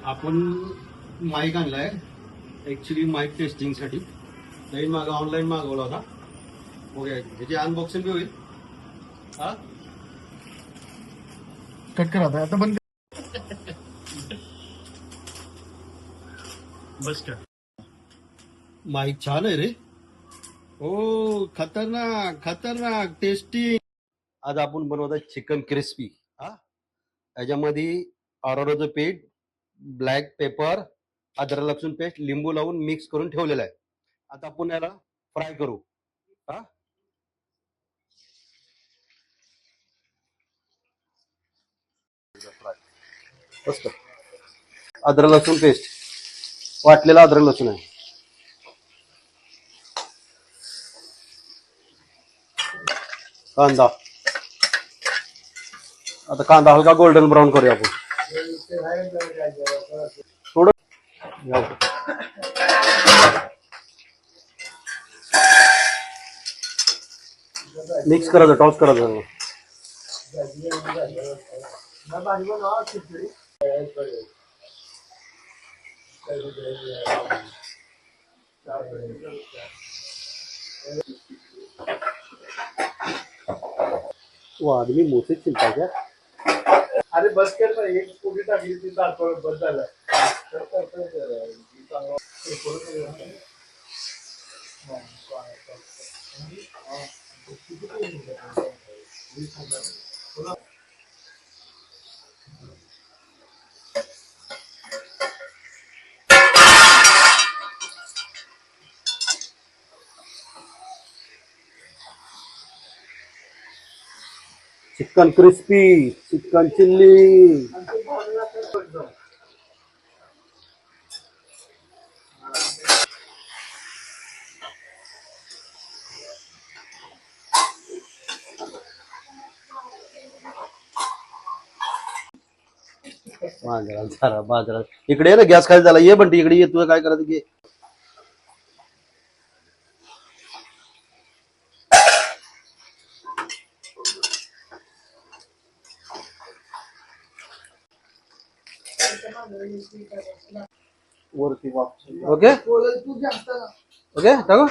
आपण माईक आणलाय actually mic testing साठी. नवीन ऑनलाईन मागवला होता. ओके, त्याची अनबॉक्सिंग बी होईल. हा कट करा आता बंद. बस का माईक छान आहे रे. हो, खतरनाक खतरनाक टेस्टिंग. आज आपण बनवत चिकन क्रिस्पी. हा, याच्यामध्ये अरोराचं पीठ, ब्लॅक पेपर, अद्रक लसूण पेस्ट, लिंबू लावून मिक्स करून ठेवलेला आहे. आता आपण याला फ्राय करू. हा, मस्त. अद्रक लसूण पेस्ट, वाटलेला अद्रक लसूण आहे. कांदा, आता कांदा हलका गोल्डन ब्राऊन करूया आपण. थोडं मिक्स करायचं, टॉस करायचं. वो आदमी मुंह से चिल्ता क्या? अरे बस कर ना, एक पोळी टाकली ती दाखव बस झालं. Chicken crispy, chicken chilli. बाजारात इकडे ना, गॅस खाली झाला. ये बंटी इकडे ये, तुझं काय करायचं घे. वरती ओके ओके टाकू.